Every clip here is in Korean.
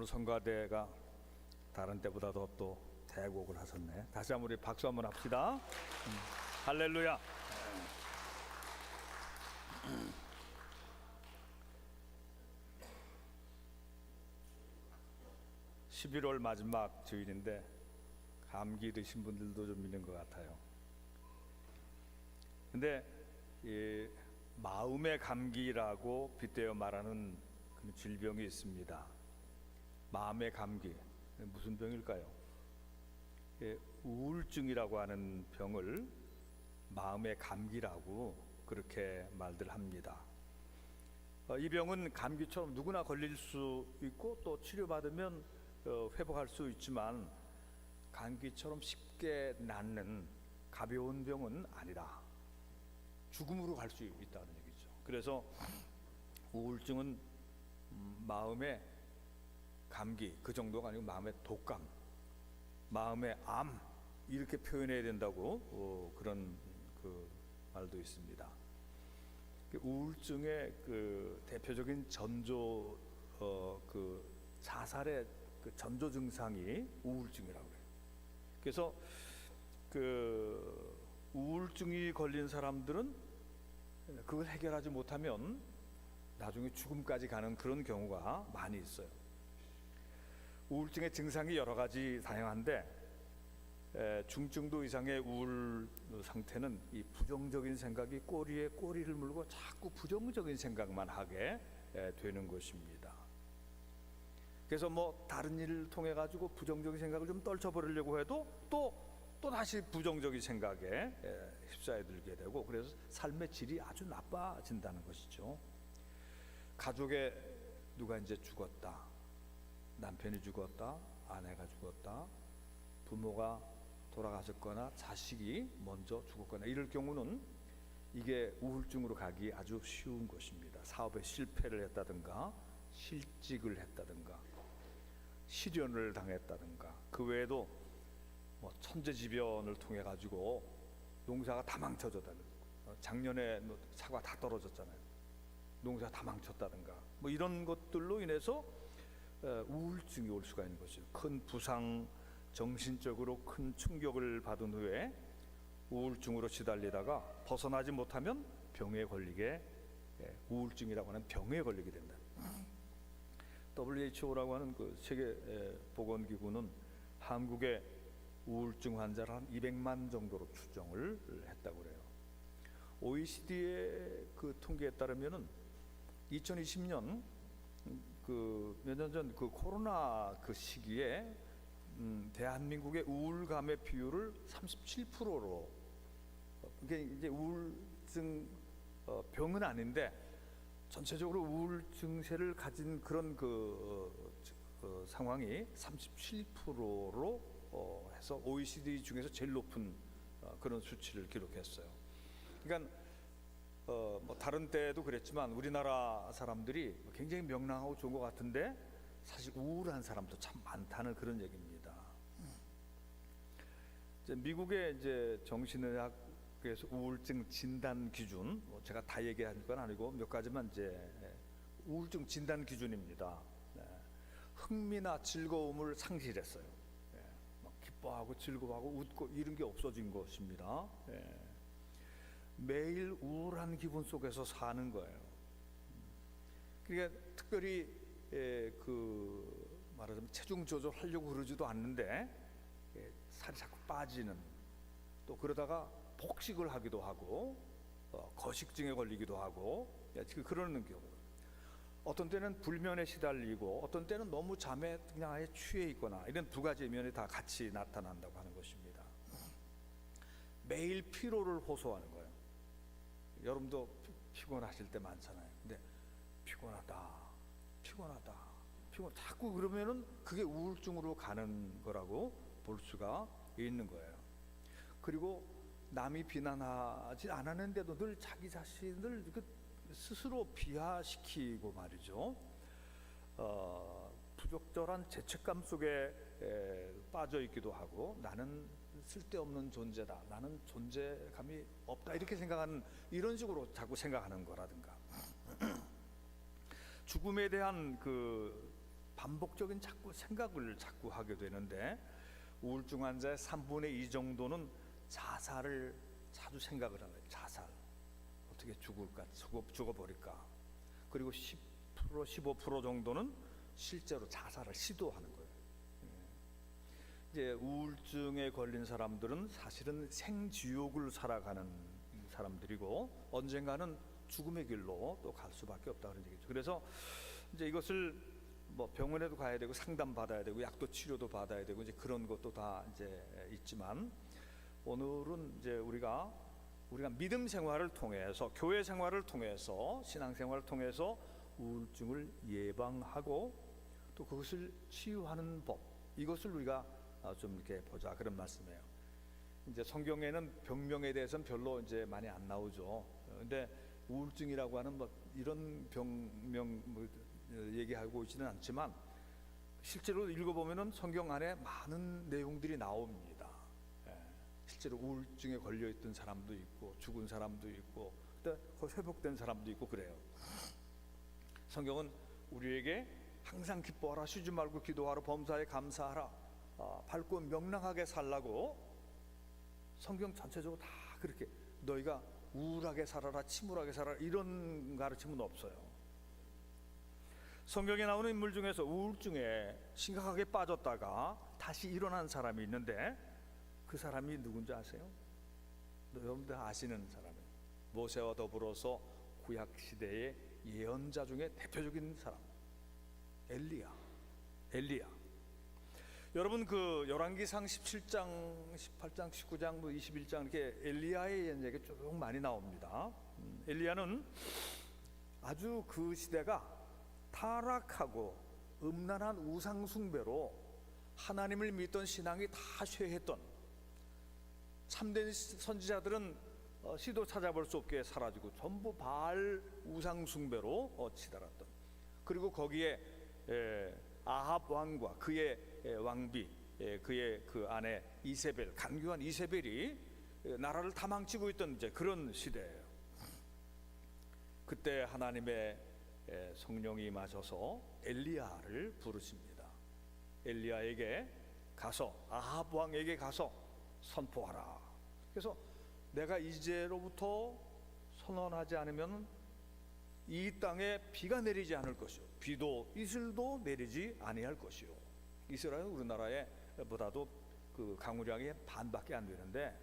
오늘 성가대가 다른 때보다도 또 대곡을 하셨네. 다시 한번 우리 박수 한번 합시다. 할렐루야. 11월 마지막 주일인데 감기 드신 분들도 좀 있는 것 같아요. 근데 이 마음의 감기라고 빗대어 말하는 그런 질병이 있습니다. 마음의 감기, 무슨 병일까요? 우울증이라고 하는 병을 마음의 감기라고 그렇게 말들 합니다. 이 병은 감기처럼 누구나 걸릴 수 있고 또 치료받으면 회복할 수 있지만 감기처럼 쉽게 낫는 가벼운 병은 아니라 죽음으로 갈 수 있다는 얘기죠. 그래서 우울증은 마음의 감기 그 정도가 아니고 마음의 독감, 마음의 암 이렇게 표현해야 된다고 그런 그 말도 있습니다. 우울증의 그 대표적인 전조 그 자살의 그 전조 증상이 우울증이라고 해요. 그래서 그 우울증이 걸린 사람들은 그걸 해결하지 못하면 나중에 죽음까지 가는 그런 경우가 많이 있어요. 우울증의 증상이 여러 가지 다양한데 중증도 이상의 우울 상태는 이 부정적인 생각이 꼬리에 꼬리를 물고 자꾸 부정적인 생각만 하게 되는 것입니다. 그래서 뭐 다른 일을 통해 가지고 부정적인 생각을 좀 떨쳐버리려고 해도 또 다시 부정적인 생각에 휩싸여 들게 되고, 그래서 삶의 질이 아주 나빠진다는 것이죠. 가족에 누가 이제 죽었다, 남편이 죽었다, 아내가 죽었다, 부모가 돌아가셨거나 자식이 먼저 죽었거나 이럴 경우는 이게 우울증으로 가기 아주 쉬운 것입니다. 사업에 실패를 했다든가 실직을 했다든가 실연을 당했다든가 그 외에도 뭐 천재지변을 통해 가지고 농사가 다 망쳐졌다든가, 작년에 사과 다 떨어졌잖아요. 농사가 다 망쳤다든가 뭐 이런 것들로 인해서 우울증이 올 수가 있는 것이죠. 큰 부상, 정신적으로 큰 충격을 받은 후에 우울증으로 시달리다가 벗어나지 못하면 병에 걸리게, 우울증이라고 하는 병에 걸리게 된다. WHO라고 하는 그 세계 보건기구는 한국의 우울증 환자를 한 200만 정도로 추정을 했다고 그래요. OECD의 그 통계에 따르면은 2020년 그 몇 년 전 그 코로나 그 시기에 대한민국의 우울감의 비율을 37%로, 이게 이제 우울증 병은 아닌데 전체적으로 우울 증세를 가진 그런 상황이 37%로 해서 OECD 중에서 제일 높은 그런 수치를 기록했어요. 그러니까 뭐 다른 때도 그랬지만 우리나라 사람들이 굉장히 명랑하고 좋은 것 같은데 사실 우울한 사람도 참 많다는 그런 얘기입니다. 이제 미국의 이제 정신의학에서 우울증 진단 기준, 제가 다 얘기할 건 아니고 몇 가지만 이제 우울증 진단 기준입니다. 흥미나 즐거움을 상실했어요. 막 기뻐하고 즐거워하고 웃고 이런 게 없어진 것입니다. 매일 우울한 기분 속에서 사는 거예요. 그러니까 특별히 그 말하자면 체중 조절하려고 그러지도 않는데 살이 자꾸 빠지는, 또 그러다가 폭식을 하기도 하고 거식증에 걸리기도 하고 그러는 경우, 어떤 때는 불면에 시달리고 어떤 때는 너무 잠에 그냥 아예 취해 있거나 이런 두 가지 면이 다 같이 나타난다고 하는 것입니다. 매일 피로를 호소하는 거예요. 여러분도 피곤하실 때 많잖아요. 근데 피곤하다 자꾸 그러면은 그게 우울증으로 가는 거라고 볼 수가 있는 거예요. 그리고 남이 비난하지 않았는데도 늘 자기 자신을 스스로 비하시키고 말이죠. 부적절한 죄책감 속에 빠져 있기도 하고, 나는 쓸데없는 존재다, 나는 존재감이 없다 이렇게 생각하는, 이런 식으로 자꾸 생각하는 거라든가 죽음에 대한 그 반복적인 생각을 자꾸 하게 되는데, 우울증 환자의 3분의 2 정도는 자살을 자주 생각을 하는 거예요. 자살, 어떻게 죽을까, 죽어버릴까. 그리고 10% 15% 정도는 실제로 자살을 시도하는 거예요. 이제 우울증에 걸린 사람들은 사실은 생지옥을 살아가는 사람들이고, 언젠가는 죽음의 길로 또 갈 수밖에 없다 그런 얘기죠. 그래서 이제 이것을 뭐 병원에도 가야 되고 상담 받아야 되고 약도 치료도 받아야 되고 이제 그런 것도 다 이제 있지만, 오늘은 이제 우리가 믿음 생활을 통해서, 교회 생활을 통해서, 신앙 생활을 통해서 우울증을 예방하고 또 그것을 치유하는 법, 이것을 우리가 좀 이렇게 보자 그런 말씀이에요. 이제 성경에는 병명에 대해서는 별로 이제 많이 안 나오죠. 근데 우울증이라고 하는 뭐 이런 병명 뭐 얘기하고 있지는 않지만, 실제로 읽어보면은 성경 안에 많은 내용들이 나옵니다. 실제로 우울증에 걸려있던 사람도 있고 죽은 사람도 있고 또 회복된 사람도 있고 그래요. 성경은 우리에게 항상 기뻐하라, 쉬지 말고 기도하라, 범사에 감사하라, 밝고 명랑하게 살라고 성경 전체적으로 다 그렇게, 너희가 우울하게 살아라, 침울하게 살아라 이런 가르침은 없어요. 성경에 나오는 인물 중에서 우울증에 심각하게 빠졌다가 다시 일어난 사람이 있는데, 그 사람이 누군지 아세요? 여러분들 아시는 사람이에요. 모세와 더불어서 구약 시대의 예언자 중에 대표적인 사람, 엘리야. 여러분 그 열왕기상 17장, 18장, 19장, 뭐 21장 이렇게 엘리야의 얘기 쭉 많이 나옵니다. 엘리야는 아주 그 시대가 타락하고 음란한 우상 숭배로 하나님을 믿던 신앙이 다 쇠했던, 참된 선지자들은 시도 찾아볼 수 없게 사라지고 전부 바알 우상 숭배로 치달았던, 그리고 거기에 아합 왕과 그의 왕비, 그의 그 아내 이세벨, 강교한 이세벨이 나라를 다 망치고 있던 이제 그런 시대예요. 그때 하나님의 성령이 임하셔서 엘리야를 부르십니다. 엘리야에게 가서, 아합 왕에게 가서 선포하라. 그래서 내가 이제로부터 선언하지 않으면 이 땅에 비가 내리지 않을 것이요, 비도 이슬도 내리지 아니할 것이요. 이스라엘은 우리나라에 보다도 그 강우량이 반밖에 안 되는데,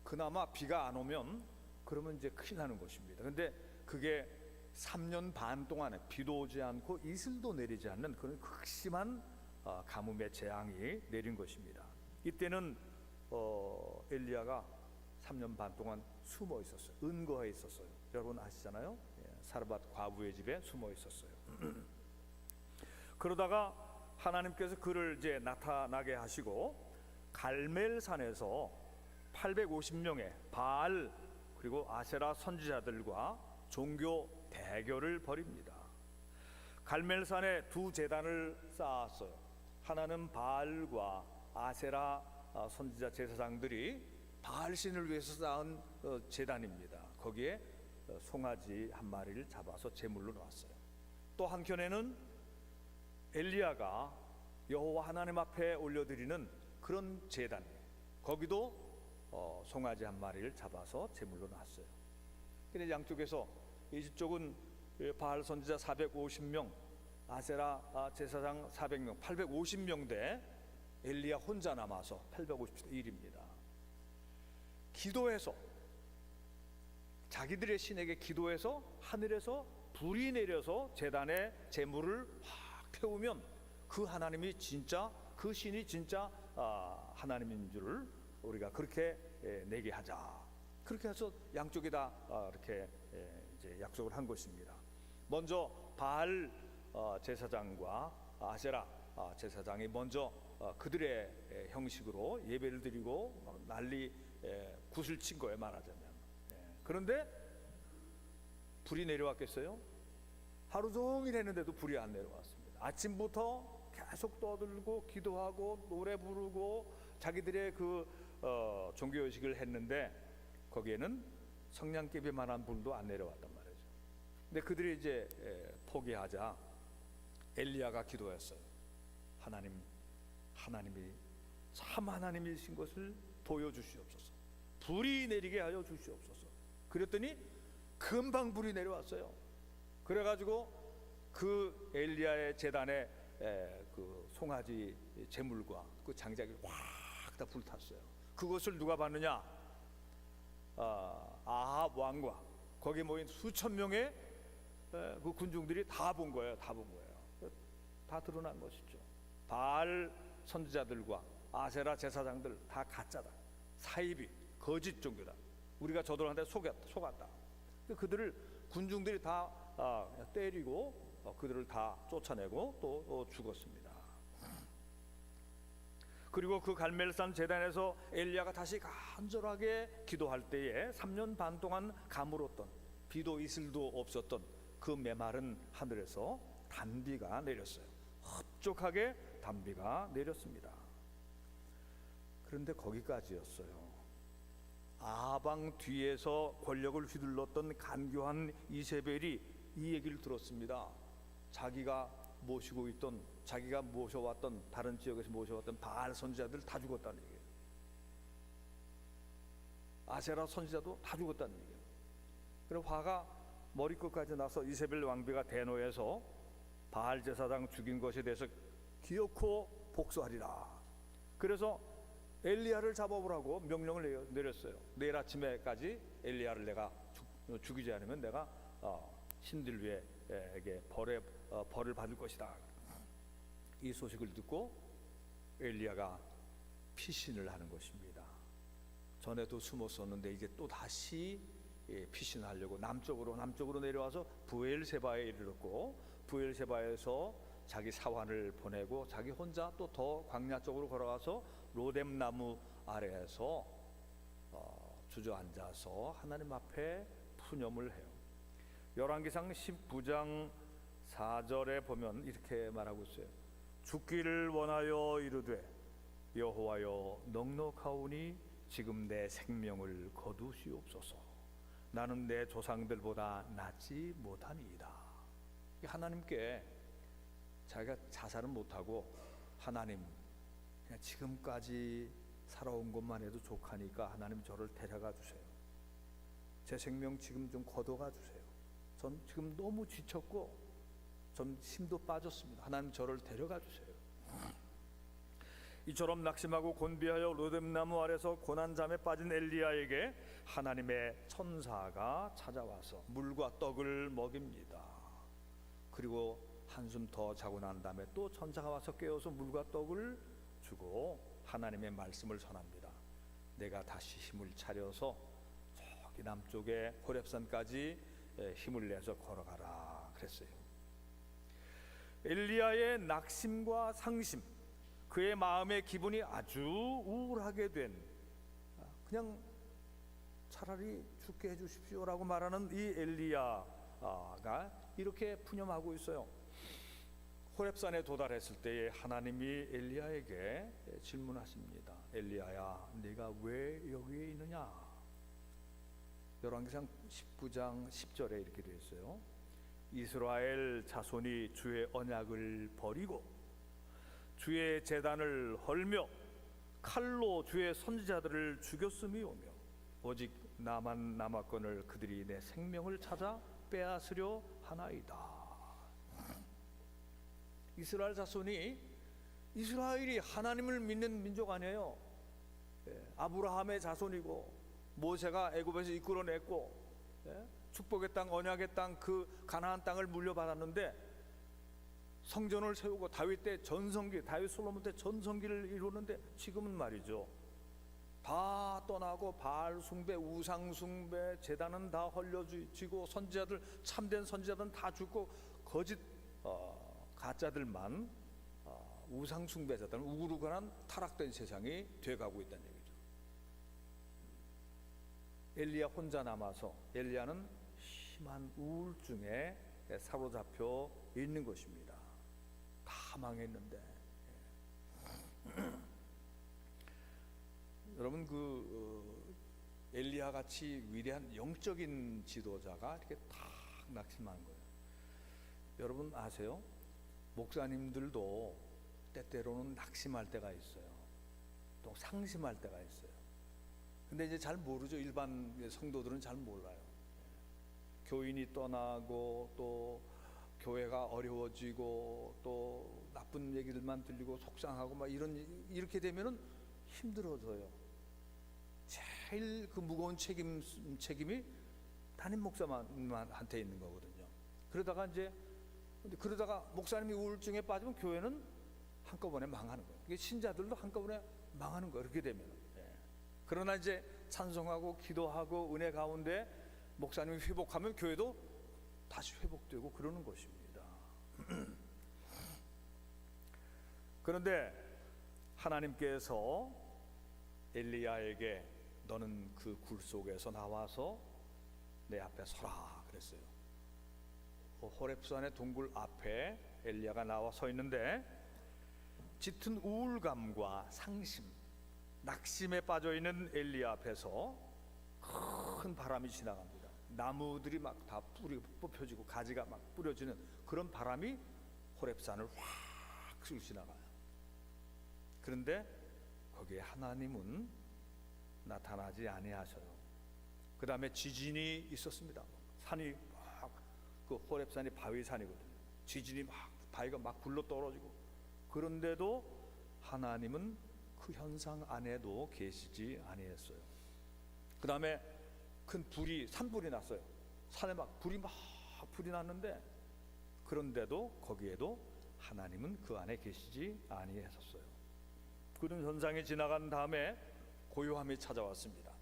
그나마 비가 안 오면 그러면 이제 큰일 나는 것입니다. 근데 그게 3년 반 동안에 비도 오지 않고 이슬도 내리지 않는 그런 극심한 가뭄의 재앙이 내린 것입니다. 이때는 엘리야가 3년 반 동안 숨어 있었어요. 은거해 있었어요. 여러분 아시잖아요. 사르밧 과부의 집에 숨어 있었어요. 그러다가 하나님께서 그를 이제 나타나게 하시고 갈멜산에서 850명의 바알 그리고 아세라 선지자들과 종교 대결을 벌입니다. 갈멜산에 두 제단을 쌓았어요. 하나는 바알과 아세라 선지자 제사장들이 바알 신을 위해서 쌓은 제단입니다. 거기에 송아지 한 마리를 잡아서 제물로 놓았어요. 또 한켠에는 엘리야가 여호와 하나님 앞에 올려드리는 그런 제단이에요. 거기도 송아지 한 마리를 잡아서 제물로 놨어요. 근데 양쪽에서 이쪽은 바알 선지자 450명, 아세라 제사장 400명, 850명 대 엘리야 혼자 남아서 850대 1입니다. 기도해서, 자기들의 신에게 기도해서 하늘에서 불이 내려서 제단에 제물을 확 태우면 그 하나님이 진짜, 그 신이 진짜 하나님인 줄을 우리가 그렇게 내게 하자. 그렇게 해서 양쪽이 다 이렇게 이제 약속을 한 것입니다. 먼저 바알 제사장과 아세라 제사장이 먼저 그들의 형식으로 예배를 드리고 난리 굿을 친 거예요, 말하자면. 그런데 불이 내려왔겠어요? 하루 종일 했는데도 불이 안 내려왔습니다. 아침부터 계속 떠들고 기도하고 노래 부르고 자기들의 그 종교의식을 했는데 거기에는 성냥개비만한 불도 안 내려왔단 말이죠. 근데 그들이 이제 포기하자 엘리야가 기도했어요. 하나님이 참 하나님이신 것을 보여주시옵소서. 불이 내리게 하여 주시옵소서. 그랬더니 금방 불이 내려왔어요. 그래가지고 그 엘리야의 제단에 그 송아지 제물과 그 장작이 확 다 불탔어요. 그것을 누가 봤느냐? 아합 왕과 거기에 모인 수천 명의 그 군중들이 다 본 거예요. 다 드러난 것이죠. 바알 선지자들과 아세라 제사장들 다 가짜다. 사이비 거짓 종교다. 우리가 저들한테 속았다. 그들을 군중들이 다 때리고 그들을 다 쫓아내고 또 죽었습니다. 그리고 그 갈멜산 제단에서 엘리야가 다시 간절하게 기도할 때에 3년 반 동안 가물었던, 비도 이슬도 없었던 그 메마른 하늘에서 단비가 내렸어요. 흡족하게 단비가 내렸습니다. 그런데 거기까지였어요. 아방 뒤에서 권력을 휘둘렀던 간교한 이세벨이 이 얘기를 들었습니다. 자기가 모셔왔던 다른 지역에서 모셔왔던 바알 선지자들 다 죽었다는 얘기예요. 아세라 선지자도 다 죽었다는 얘기예요. 그래서 화가 머리끝까지 나서 이세벨 왕비가 대노해서 바알 제사장 죽인 것에 대해서 기어코 복수하리라. 그래서 엘리야를 잡아보라고 명령을 내렸어요. 내일 아침에까지 엘리야를 내가 죽이지 않으면 내가 신들 위에게 벌을 받을 것이다. 이 소식을 듣고 엘리야가 피신을 하는 것입니다. 전에도 숨었었는데 이제 또 다시 피신하려고 남쪽으로 내려와서 부엘세바에 이르렀고, 부엘세바에서 자기 사환을 보내고 자기 혼자 또 더 광야 쪽으로 걸어가서 로뎀나무 아래에서 주저앉아서 하나님 앞에 푸념을 해요. 열왕기상 19장 4절에 보면 이렇게 말하고 있어요. 죽기를 원하여 이르되 여호와여 넉넉하오니 지금 내 생명을 거두시옵소서. 나는 내 조상들보다 낫지 못하니이다. 하나님께 자기가 자살은 못하고, 하나님 그냥 지금까지 살아온 것만 해도 족하니까 하나님 저를 데려가 주세요. 제 생명 지금 좀 걷어가 주세요. 전 지금 너무 지쳤고 전 힘도 빠졌습니다. 하나님 저를 데려가 주세요. 이처럼 낙심하고 곤비하여 로뎀나무 아래서 고난잠에 빠진 엘리야에게 하나님의 천사가 찾아와서 물과 떡을 먹입니다. 그리고 한숨 더 자고 난 다음에 또 천사가 와서 깨워서 물과 떡을 주고 하나님의 말씀을 전합니다. 내가 다시 힘을 차려서 저기 남쪽에 호렙산까지 힘을 내서 걸어가라 그랬어요. 엘리야의 낙심과 상심, 그의 마음의 기분이 아주 우울하게 된, 그냥 차라리 죽게 해주십시오라고 말하는 이 엘리야가 이렇게 푸념하고 있어요. 호렙산에 도달했을 때에 하나님이 엘리야에게 질문하십니다. 엘리야야, 네가 왜 여기에 있느냐? 열왕기상 19장 10절에 이렇게 되어 있어요. 이스라엘 자손이 주의 언약을 버리고 주의 제단을 헐며 칼로 주의 선지자들을 죽였음이오며 오직 나만 남았거늘 그들이 내 생명을 찾아 빼앗으려 하나이다. 이스라엘 자손이, 이스라엘이 하나님을 믿는 민족 아니에요. 아브라함의 자손이고 모세가 애굽에서 이끌어냈고 축복의 땅, 언약의 땅, 그 가나안 땅을 물려받았는데 성전을 세우고 다윗 때 전성기, 다윗 솔로몬 때 전성기를 이루는데 지금은 말이죠, 다 떠나고 바알 숭배, 우상 숭배, 제단은 다 헐려지고 선지자들, 참된 선지자들은 다 죽고 거짓 가짜들만, 우상 숭배자들은 우글우글한 타락된 세상이 돼가고 있다는 얘기죠. 엘리야 혼자 남아서 엘리야는 심한 우울증에 사로잡혀 있는 것입니다. 다 망했는데. 여러분, 엘리야 같이 위대한 영적인 지도자가 이렇게 탁 낙심한 거예요. 여러분 아세요? 목사님들도 때때로는 낙심할 때가 있어요. 또 상심할 때가 있어요. 근데 이제 잘 모르죠. 일반 성도들은 잘 몰라요. 교인이 떠나고 또 교회가 어려워지고 또 나쁜 얘기들만 들리고 속상하고 막 이렇게 되면은 힘들어져요. 제일 그 무거운 책임이 담임 목사만한테 있는 거거든요. 그러다가 목사님이 우울증에 빠지면 교회는 한꺼번에 망하는 거예요. 이게 신자들도 한꺼번에 망하는 거예요. 그렇게 되면. 그러나 이제 찬송하고 기도하고 은혜 가운데 목사님이 회복하면 교회도 다시 회복되고 그러는 것입니다. 그런데 하나님께서 엘리야에게 너는 그 굴 속에서 나와서 내 앞에 서라 그랬어요. 호렙산의 동굴 앞에 엘리야가 나와 서 있는데 짙은 우울감과 상심, 낙심에 빠져 있는 엘리야 앞에서 큰 바람이 지나갑니다. 나무들이 막 다 뽑혀지고 가지가 막 뿌려지는 그런 바람이 호렙산을 확 쓸고 지나가요. 그런데 거기에 하나님은 나타나지 아니하셔요. 그 다음에 지진이 있었습니다. 산이 막, 그 호렙산이 바위산이거든요. 지진이 막 바위가 막 굴러 떨어지고, 그런데도 하나님은 그 현상 안에도 계시지 아니했어요. 그 다음에 큰 산불이 났어요. 산에 막 불이 났는데, 그런데도 거기에도 하나님은 그 안에 계시지 아니했었어요. 그런 현상이 지나간 다음에 고요함이 찾아왔습니다.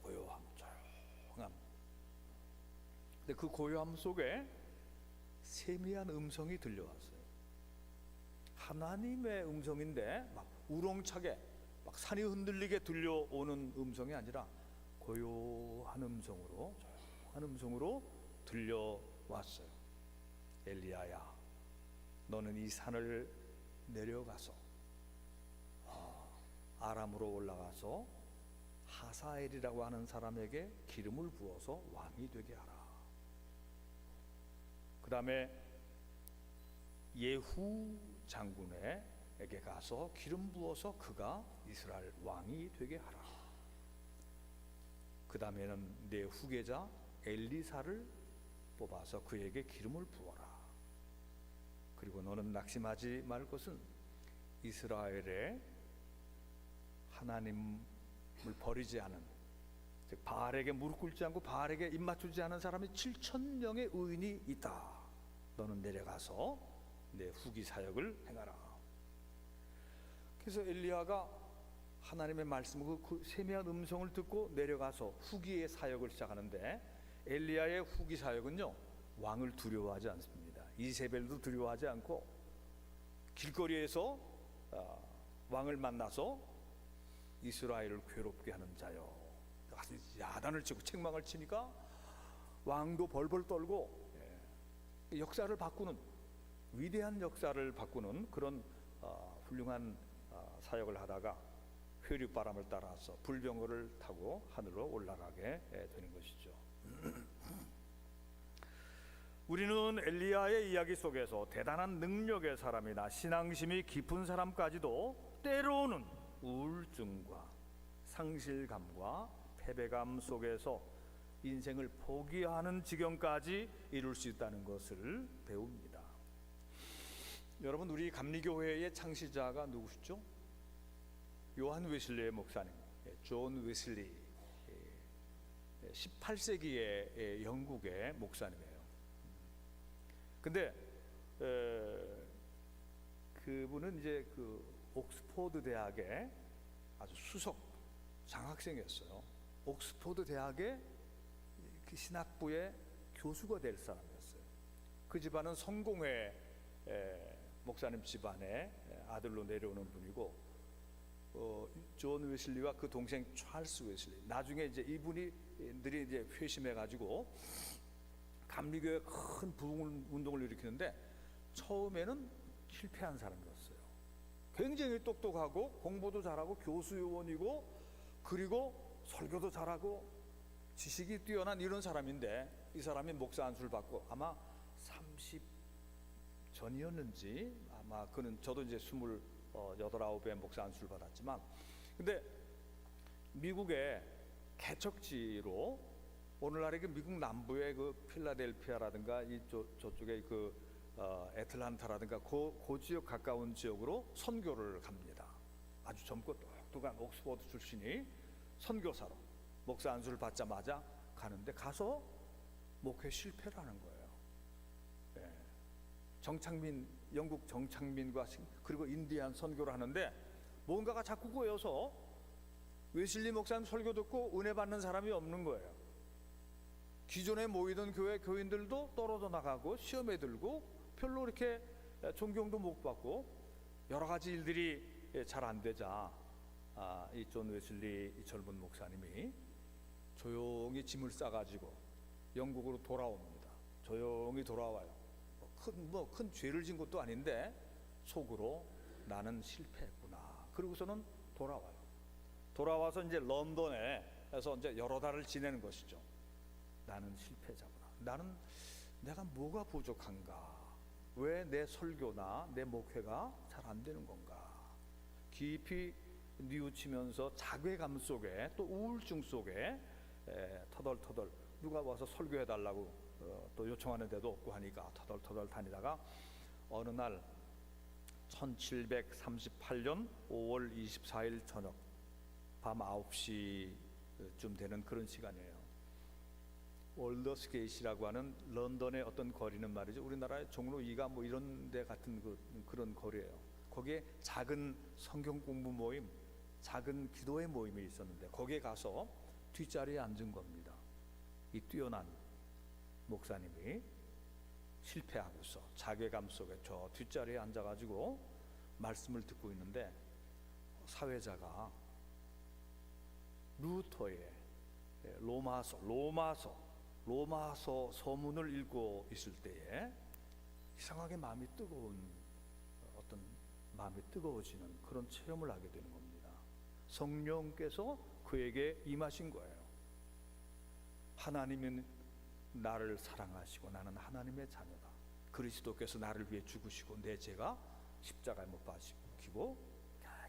고요함, 조용함. 근데 그 고요함 속에 세미한 음성이 들려왔어요. 하나님의 음성인데 막 우렁차게 막 산이 흔들리게 들려오는 음성이 아니라 고요한 음성으로 들려왔어요. 엘리야야, 너는 이 산을 내려가서 아람으로 올라가서 하사엘이라고 하는 사람에게 기름을 부어서 왕이 되게 하라. 그 다음에 예후 장군에게 가서 기름 부어서 그가 이스라엘 왕이 되게 하라. 그 다음에는 내 후계자 엘리사를 뽑아서 그에게 기름을 부어라. 그리고 너는 낙심하지 말 것은 이스라엘에 하나님을 버리지 않은, 즉 바알에게 무릎 꿇지 않고 바알에게 입 맞추지 않은 사람이 7,000명의 의인이 있다. 너는 내려가서 내 후기 사역을 행하라. 그래서 엘리야가 하나님의 말씀, 그 세미한 음성을 듣고 내려가서 후기의 사역을 시작하는데, 엘리야의 후기 사역은요, 왕을 두려워하지 않습니다. 이세벨도 두려워하지 않고 길거리에서 왕을 만나서 이스라엘을 괴롭게 하는 자요, 아주 야단을 치고 책망을 치니까 왕도 벌벌 떨고, 역사를 바꾸는, 위대한 역사를 바꾸는 그런 훌륭한 사역을 하다가 회류바람을 따라서 불병거를 타고 하늘로 올라가게 되는 것이죠. 우리는 엘리야의 이야기 속에서 대단한 능력의 사람이나 신앙심이 깊은 사람까지도 때로는 우울증과 상실감과 패배감 속에서 인생을 포기하는 지경까지 이룰 수 있다는 것을 배웁니다. 여러분, 우리 감리교회의 창시자가 누구시죠? 요한 웨슬리의 목사님, 존 웨슬리, 18세기의 영국의 목사님이에요. 근데 그분은 이제 그 옥스포드 대학의 아주 수석 장학생이었어요. 옥스포드 대학의 그 신학부의 교수가 될 사람이었어요. 그 집안은 성공회 목사님 집안의 아들로 내려오는 분이고, 존 웨슬리와 그 동생 찰스 웨슬리, 나중에 이제 이분들이 이제 회심해가지고 감리교회 큰 부흥 운동을 일으키는데, 처음에는 실패한 사람이었어요. 굉장히 똑똑하고 공부도 잘하고 교수 요원이고, 그리고 설교도 잘하고 지식이 뛰어난 이런 사람인데, 이 사람이 목사 안수를 받고 아마 전이었는지 아마 그는 저도 이제 28에 목사 안수를 받았지만, 근데 미국의 개척지로 오늘날의 그 미국 남부의 그 필라델피아라든가 저쪽에 그 애틀란타라든가 그 지역 가까운 지역으로 선교를 갑니다. 아주 젊고 똑똑한 옥스퍼드 출신이 선교사로 목사 안수를 받자마자 가는데 가서 목회 실패를 하는 거예요. 예. 영국 정창민과 그리고 인디안 선교를 하는데 뭔가가 자꾸 꼬여서 웨슬리 목사님 설교 듣고 은혜 받는 사람이 없는 거예요. 기존에 모이던 교회 교인들도 떨어져 나가고 시험에 들고 별로 이렇게 존경도 못 받고 여러 가지 일들이 잘 안 되자 이 존 웨슬리 이 젊은 목사님이 조용히 짐을 싸가지고 영국으로 돌아옵니다. 조용히 돌아와요. 큰 죄를 진 것도 아닌데 속으로 나는 실패했구나. 그러고서는 돌아와요. 돌아와서 이제 런던에서 이제 여러 달을 지내는 것이죠. 나는 실패자구나. 내가 뭐가 부족한가? 왜 내 설교나 내 목회가 잘 안 되는 건가? 깊이 뉘우치면서 자괴감 속에 또 우울증 속에 터덜터덜 누가 와서 설교해 달라고 또 요청하는 데도 없고 하니까 터덜터덜 다니다가 어느 날 1738년 5월 24일 저녁 밤 9시쯤 되는 그런 시간이에요. 올더스게이트라고 하는 런던의 어떤 거리는 말이죠. 우리나라의 종로 2가 뭐 이런 데 같은 그런 거리예요. 거기에 작은 성경 공부 모임, 작은 기도회 모임이 있었는데 거기에 가서 뒷자리에 앉은 겁니다. 이 뛰어난 목사님이 실패하고서 자괴감 속에 저 뒷자리에 앉아가지고 말씀을 듣고 있는데 사회자가 루터의 로마서 서문을 읽고 있을 때에 이상하게 마음이 뜨거워지는 그런 체험을 하게 되는 겁니다. 성령께서 그에게 임하신 거예요. 하나님은 나를 사랑하시고 나는 하나님의 자녀다. 그리스도께서 나를 위해 죽으시고 내 죄가 십자가에 못 박히고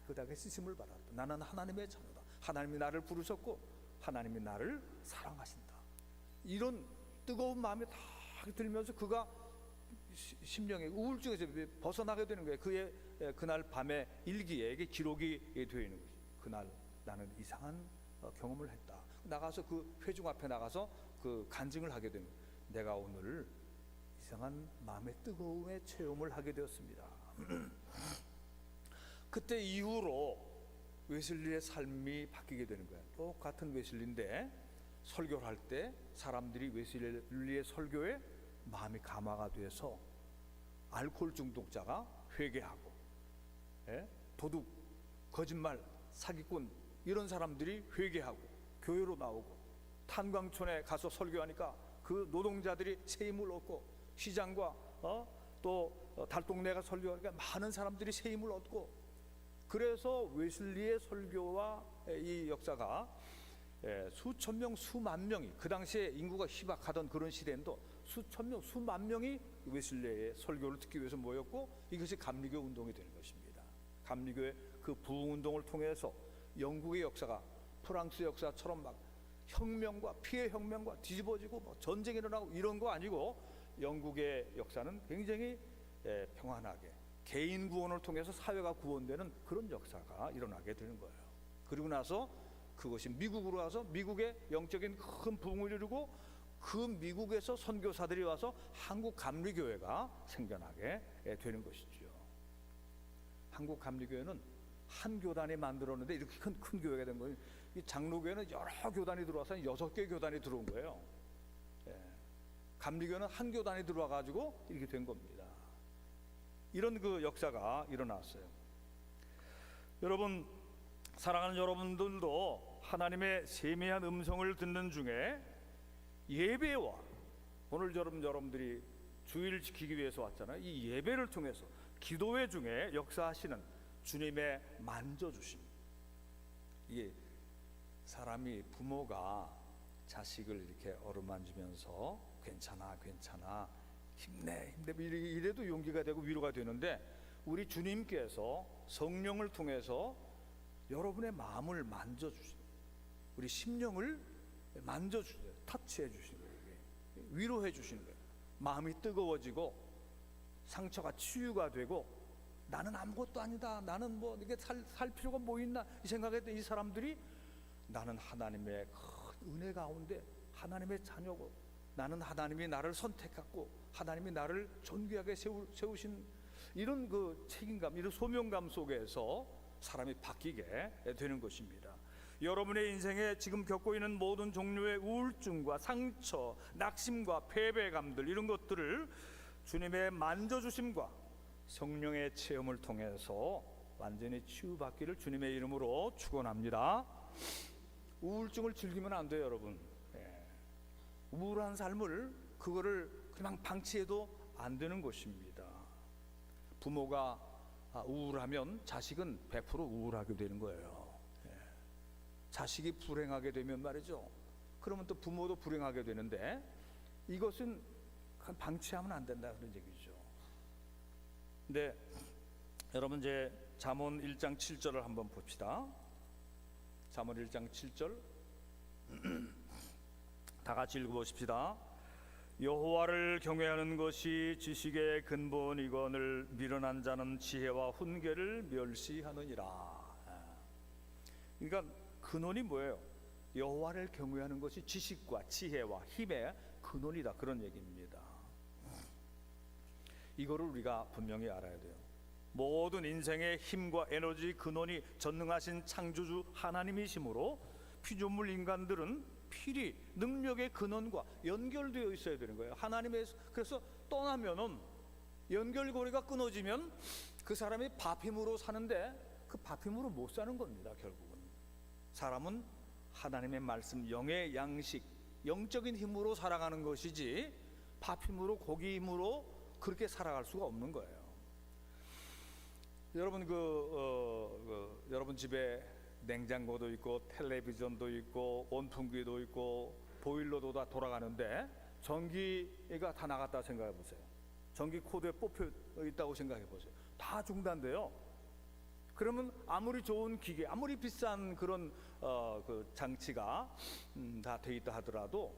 깨끗하게 씻음을 받았다. 나는 하나님의 자녀다. 하나님이 나를 부르셨고 하나님이 나를 사랑하신다. 이런 뜨거운 마음이 다 들면서 그가 심령의 우울증에서 벗어나게 되는 거예요. 그의 그날 밤의 일기에 이게 기록이 되어 있는 거죠. 그날 나는 이상한 경험을 했다. 나가서 그 회중 앞에 나가서 그 간증을 하게 되는 거예요. 내가 오늘 이상한 마음의 뜨거움의 체험을 하게 되었습니다. 그때 이후로 웨슬리의 삶이 바뀌게 되는 거예요. 똑같은 웨슬리인데 설교를 할 때 사람들이 웨슬리의 설교에 마음이 감화가 돼서 알코올 중독자가 회개하고 도둑, 거짓말, 사기꾼 이런 사람들이 회개하고 교회로 나오고 탄광촌에 가서 설교하니까 그 노동자들이 새 힘을 얻고 시장과 또 달동네가 설교하니까 많은 사람들이 새 힘을 얻고 그래서 웨슬리의 설교와 이 역사가 수천 명, 수만 명이 그 당시에 인구가 희박하던 그런 시대에도 수천 명, 수만 명이 웨슬리의 설교를 듣기 위해서 모였고 이것이 감리교 운동이 되는 것입니다. 감리교의 그 부흥운동을 통해서 영국의 역사가 프랑스 역사처럼 막 혁명과 피해 혁명과 뒤집어지고 뭐 전쟁이 일어나고 이런 거 아니고 영국의 역사는 굉장히 평안하게 개인 구원을 통해서 사회가 구원되는 그런 역사가 일어나게 되는 거예요. 그리고 나서 그것이 미국으로 와서 미국의 영적인 큰 부흥을 이루고 그 미국에서 선교사들이 와서 한국 감리교회가 생겨나게 되는 것이죠. 한국 감리교회는 한 교단이 만들었는데 이렇게 큰 교회가 된 거예요. 이 장로교회는 여러 교단이 들어와서 6개 교단이 들어온 거예요. 감리교회는 한 교단이 들어와 가지고 이렇게 된 겁니다. 이런 그 역사가 일어났어요. 여러분, 사랑하는 여러분들도 하나님의 세미한 음성을 듣는 중에 예배와 오늘 여러분들이 주의를 지키기 위해서 왔잖아요. 이 예배를 통해서 기도회 중에 역사하시는 주님의 만져주심. 이게 사람이 부모가 자식을 이렇게 어루만지면서 괜찮아 힘내 이래도 용기가 되고 위로가 되는데, 우리 주님께서 성령을 통해서 여러분의 마음을 만져주세요. 우리 심령을 만져주세요. 터치해 주시는 거예요. 위로해 주시는 거예요. 마음이 뜨거워지고 상처가 치유가 되고, 나는 아무것도 아니다, 나는 뭐 이게 살 필요가 뭐 있나 이 생각했던 이 사람들이, 나는 하나님의 큰 은혜 가운데 하나님의 자녀고, 나는 하나님이 나를 선택했고 하나님이 나를 존귀하게 세우신 이런 그 책임감, 이런 소명감 속에서 사람이 바뀌게 되는 것입니다. 여러분의 인생에 지금 겪고 있는 모든 종류의 우울증과 상처, 낙심과 패배감들, 이런 것들을 주님의 만져주심과 성령의 체험을 통해서 완전히 치유받기를 주님의 이름으로 축원합니다. 우울증을 즐기면 안 돼요, 여러분. 우울한 삶을 그거를 그냥 방치해도 안 되는 것입니다. 부모가 우울하면 자식은 100% 우울하게 되는 거예요. 자식이 불행하게 되면 말이죠, 그러면 또 부모도 불행하게 되는데, 이것은 방치하면 안 된다 그런 얘기죠. 근데 여러분, 이제 잠언 1장 7절을 한번 봅시다. 잠언 1장 7절 다 같이 읽어보십시다. 여호와를 경외하는 것이 지식의 근본이거늘 미련한 자는 지혜와 훈계를 멸시하느니라. 그러니까 근원이 뭐예요? 여호와를 경외하는 것이 지식과 지혜와 힘의 근원이다, 그런 얘기입니다. 이거를 우리가 분명히 알아야 돼요. 모든 인생의 힘과 에너지 근원이 전능하신 창조주 하나님이시므로 피조물 인간들은 필히 능력의 근원과 연결되어 있어야 되는 거예요. 하나님의, 그래서 떠나면은 연결고리가 끊어지면 그 사람이 밥 힘으로 사는데 그 밥 힘으로 못 사는 겁니다. 결국은 사람은 하나님의 말씀, 영의 양식, 영적인 힘으로 살아가는 것이지 밥 힘으로, 고기 힘으로 그렇게 살아갈 수가 없는 거예요. 여러분, 여러분 집에 냉장고도 있고 텔레비전도 있고 온풍기도 있고 보일러도 다 돌아가는데 전기가 다 나갔다 생각해 보세요. 전기 코드에 뽑혀 있다고 생각해 보세요. 다 중단돼요. 그러면 아무리 좋은 기계, 아무리 비싼 그런 그 장치가 다 돼 있다 하더라도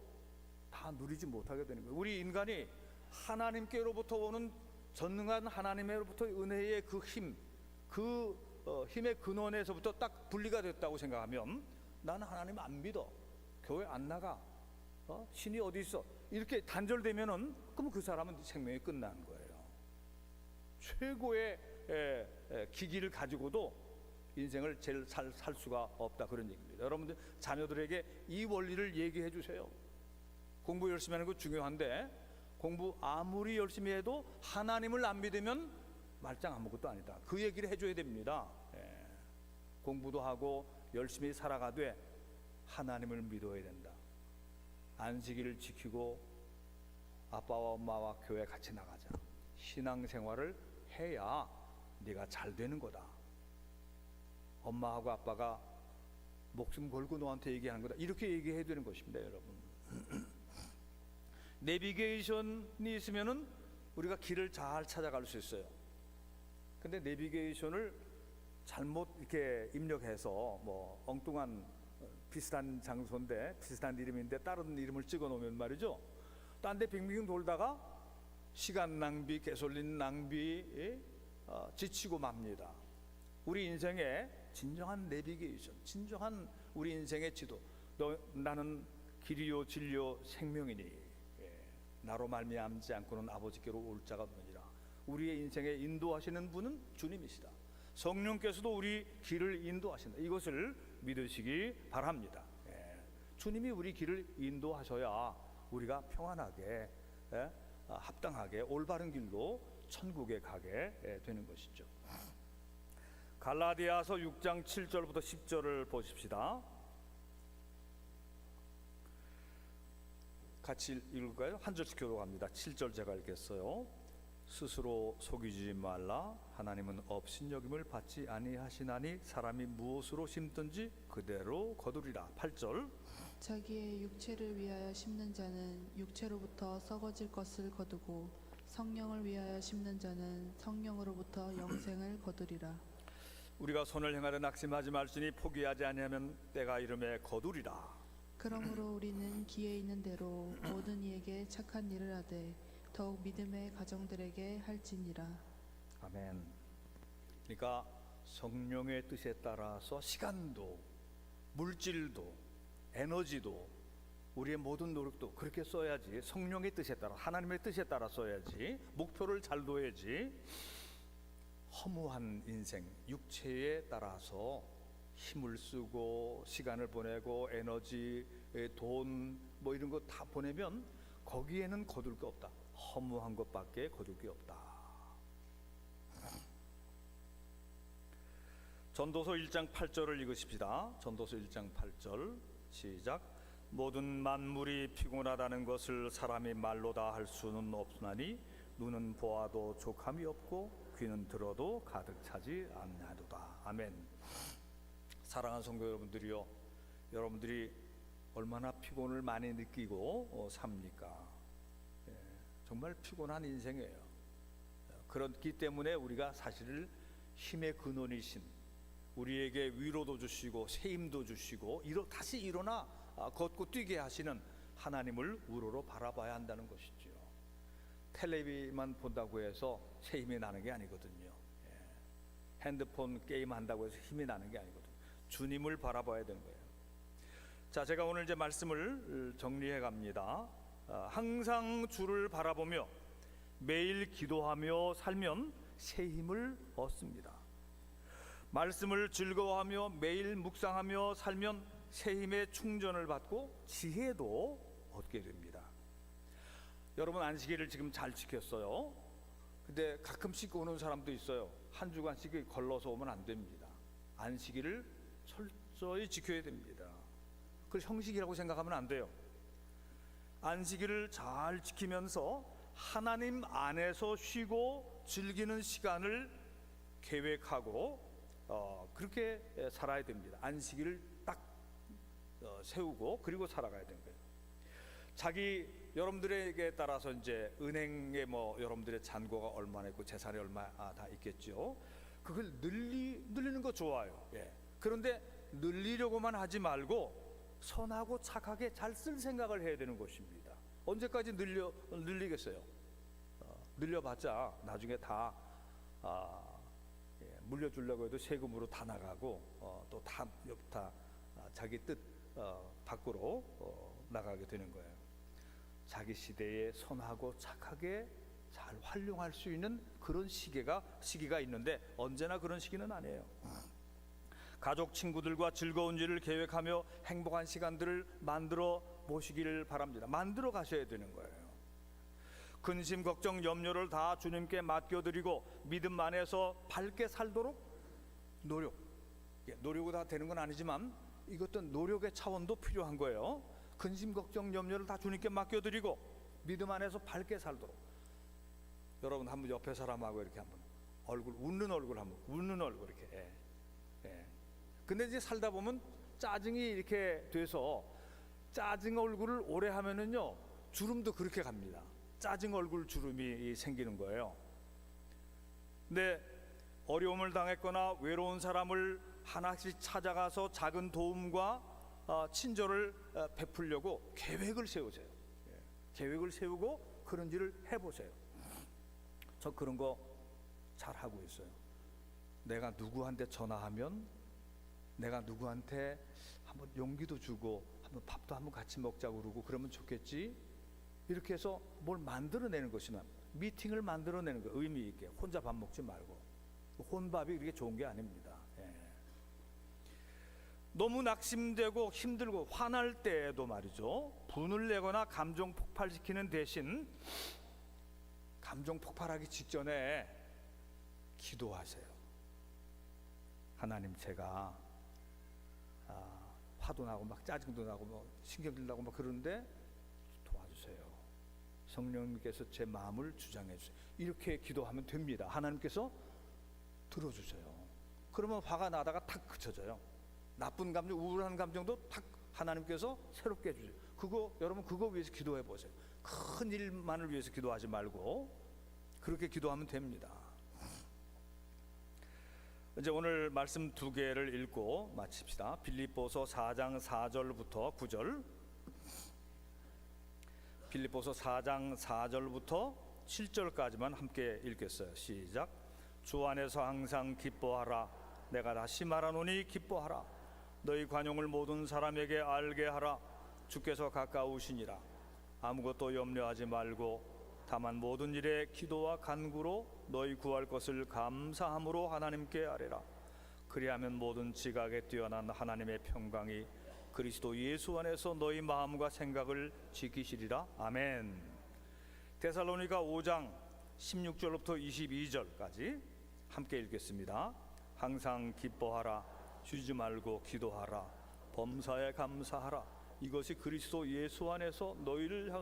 다 누리지 못하게 되는 거예요. 우리 인간이 하나님께로부터 오는 전능한 하나님으로부터의 은혜의 그 힘, 힘의 근원에서부터 딱 분리가 됐다고 생각하면, 나는 하나님 안 믿어, 교회 안 나가, 신이 어디 있어, 이렇게 단절되면은 그럼 그 사람은 생명이 끝나는 거예요. 최고의 기기를 가지고도 인생을 제일 살 수가 없다, 그런 얘기입니다. 여러분들 자녀들에게 이 원리를 얘기해 주세요. 공부 열심히 하는 거 중요한데 공부 아무리 열심히 해도 하나님을 안 믿으면 말짱 아무것도 아니다, 그 얘기를 해줘야 됩니다. 공부도 하고 열심히 살아가되 하나님을 믿어야 된다. 안식일을 지키고 아빠와 엄마와 교회 같이 나가자. 신앙생활을 해야 네가 잘 되는 거다. 엄마하고 아빠가 목숨 걸고 너한테 얘기하는 거다, 이렇게 얘기해야 되는 것입니다, 여러분. 내비게이션이 있으면은 우리가 길을 잘 찾아갈 수 있어요. 근데 내비게이션을 잘못 이렇게 입력해서 뭐 엉뚱한 비슷한 장소인데 비슷한 이름인데 다른 이름을 찍어 놓으면 말이죠, 딴 데 빙빙 돌다가 시간 낭비, 가솔린 낭비, 지치고 맙니다. 우리 인생의 진정한 내비게이션, 진정한 우리 인생의 지도, 나는 길이요 진리요 생명이니 나로 말미암지 않고는 아버지께로 올 자가 없느니라. 우리의 인생에 인도하시는 분은 주님이시다. 성령께서도 우리 길을 인도하신다. 이것을 믿으시기 바랍니다. 주님이 우리 길을 인도하셔야 우리가 평안하게, 합당하게 올바른 길로 천국에 가게 되는 것이죠. 갈라디아서 6장 7절부터 10절을 보십시다. 같이 읽을까요? 한 절씩 교독합니다. 7절 제가 읽겠어요. 스스로 속이지 말라. 하나님은 업신여김을 받지 아니하시나니 사람이 무엇으로 심든지 그대로 거두리라. 8절. 자기의 육체를 위하여 심는 자는 육체로부터 썩어질 것을 거두고 성령을 위하여 심는 자는 성령으로부터 영생을 거두리라. 우리가 선을 행하려 낙심하지 말지니 포기하지 아니하면 때가 이름에 거두리라. 그러므로 우리는 기에 있는 대로 모든 이에게 착한 일을 하되 더욱 믿음의 가정들에게 할지니라. 아멘. 그러니까 성령의 뜻에 따라서 시간도, 물질도, 에너지도, 우리의 모든 노력도 그렇게 써야지. 성령의 뜻에 따라, 하나님의 뜻에 따라 써야지. 목표를 잘 둬야지. 허무한 인생, 육체에 따라서 힘을 쓰고 시간을 보내고 에너지, 돈 뭐 이런 거 다 보내면 거기에는 거둘 게 없다. 허무한 것밖에 거둘 게 없다. 전도서 1장 8절을 읽으십시다. 전도서 1장 8절 시작. 모든 만물이 피곤하다는 것을 사람이 말로 다 할 수는 없나니 눈은 보아도 족함이 없고 귀는 들어도 가득 차지 않나도다. 아멘. 사랑하는 성도 여러분들이요, 여러분들이 얼마나 피곤을 많이 느끼고 삽니까? 정말 피곤한 인생이에요. 그렇기 때문에 우리가 사실 힘의 근원이신, 우리에게 위로도 주시고 새 힘도 주시고 다시 일어나 걷고 뛰게 하시는 하나님을 우러러 바라봐야 한다는 것이죠. 텔레비만 본다고 해서 새 힘이 나는 게 아니거든요. 핸드폰 게임 한다고 해서 힘이 나는 게 아니거든요. 주님을 바라봐야 되는 거예요. 자, 제가 오늘 이제 말씀을 정리해 갑니다. 항상 주를 바라보며 매일 기도하며 살면 새 힘을 얻습니다. 말씀을 즐거워하며 매일 묵상하며 살면 새 힘의 충전을 받고 지혜도 얻게 됩니다. 여러분, 안식일을 지금 잘 지켰어요. 근데 가끔씩 오는 사람도 있어요. 한 주간씩 걸러서 오면 안 됩니다. 안식일을 철저히 지켜야 됩니다. 그걸 형식이라고 생각하면 안 돼요. 안식일을 잘 지키면서 하나님 안에서 쉬고 즐기는 시간을 계획하고 그렇게 살아야 됩니다. 안식일을 딱 세우고 그리고 살아가야 되는 거예요. 여러분들에게 따라서 이제 은행에 여러분들의 잔고가 얼마나 있고 재산이 얼마나 다 있겠죠. 그걸 늘리는 거 좋아요. 그런데 늘리려고만 하지 말고 선하고 착하게 잘 쓸 생각을 해야 되는 것입니다. 언제까지 늘리겠어요? 늘려봤자 나중에 다 물려주려고 해도 세금으로 다 나가고 또 다 자기 뜻 밖으로 나가게 되는 거예요. 자기 시대에 선하고 착하게 잘 활용할 수 있는 그런 시기가 있는데 언제나 그런 시기는 아니에요. 가족 친구들과 즐거운 일을 계획하며 행복한 시간들을 만들어 보시기를 바랍니다. 만들어 가셔야 되는 거예요. 근심 걱정 염려를 다 주님께 맡겨드리고 믿음 안에서 밝게 살도록 노력이 다 되는 건 아니지만 이것도 노력의 차원도 필요한 거예요. 근심 걱정 염려를 다 주님께 맡겨드리고 믿음 안에서 밝게 살도록. 여러분 한번 옆에 사람하고 이렇게 한번 웃는 얼굴 이렇게. 근데 이제 살다 보면 짜증이 이렇게 돼서 짜증 얼굴을 오래 하면은요 주름도 그렇게 갑니다. 짜증 얼굴 주름이 생기는 거예요. 근데 어려움을 당했거나 외로운 사람을 하나씩 찾아가서 작은 도움과 친절을 베풀려고 계획을 세우세요. 계획을 세우고 그런 일을 해보세요. 저 그런 거 잘 하고 있어요. 내가 누구한테 전화하면 내가 누구한테 한번 용기도 주고 한번 밥도 한번 같이 먹자고 그러고 그러면 좋겠지. 이렇게 해서 뭘 만들어내는 것이나 미팅을 만들어내는 거, 의미 있게. 혼자 밥 먹지 말고. 혼밥이 그렇게 좋은 게 아닙니다. 너무 낙심되고 힘들고 화날 때에도 말이죠, 분을 내거나 감정 폭발시키는 대신 감정 폭발하기 직전에 기도하세요. 하나님, 제가 화도 나고 막 짜증도 나고 신경질 나고 막 그러는데 도와주세요. 성령님께서 제 마음을 주장해 주세요. 이렇게 기도하면 됩니다. 하나님께서 들어주세요. 그러면 화가 나다가 탁 그쳐져요. 나쁜 감정, 우울한 감정도 탁 하나님께서 새롭게 해주세요. 여러분 그거 위해서 기도해 보세요. 큰 일만을 위해서 기도하지 말고 그렇게 기도하면 됩니다. 이제 오늘 말씀 두 개를 읽고 마칩시다. 빌립보서 4장 4절부터 9절, 빌립보서 4장 4절부터 7절까지만 함께 읽겠어요. 시작. 주 안에서 항상 기뻐하라. 내가 다시 말하노니 기뻐하라. 너희 관용을 모든 사람에게 알게 하라. 주께서 가까우시니라. 아무것도 염려하지 말고 다만 모든 일에 기도와 간구로 너희 구할 것을 감사함으로 하나님께 아뢰라. 그리하면 모든 지각에 뛰어난 하나님의 평강이 그리스도 예수 안에서 너희 마음과 생각을 지키시리라. 아멘. 데살로니가 5장 16절부터 22절까지 함께 읽겠습니다. 항상 기뻐하라. 쉬지 말고 기도하라. 범사에 감사하라. 이것이 그리스도 예수 안에서 너희를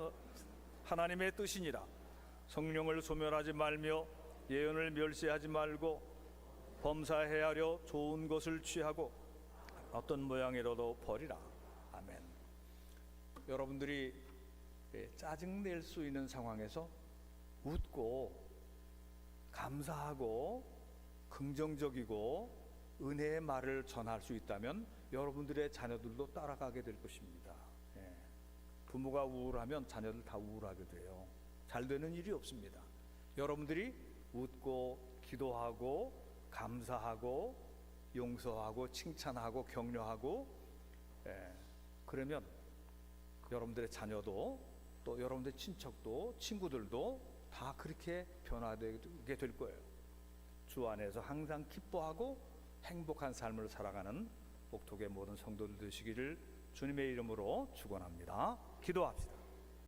하나님의 뜻이니라. 성령을 소멸하지 말며 예언을 멸시하지 말고 범사에 하려 좋은 것을 취하고 어떤 모양이라도 버리라. 아멘. 여러분들이 짜증낼 수 있는 상황에서 웃고 감사하고 긍정적이고 은혜의 말을 전할 수 있다면 여러분들의 자녀들도 따라가게 될 것입니다. 부모가 우울하면 자녀들 다 우울하게 돼요. 잘 되는 일이 없습니다. 여러분들이 웃고 기도하고 감사하고 용서하고 칭찬하고 격려하고 그러면 여러분들의 자녀도 또 여러분들의 친척도 친구들도 다 그렇게 변화되게 될 거예요. 주 안에서 항상 기뻐하고 행복한 삶을 살아가는 복독의 모든 성도들 되시기를 주님의 이름으로 축원합니다. 기도합시다.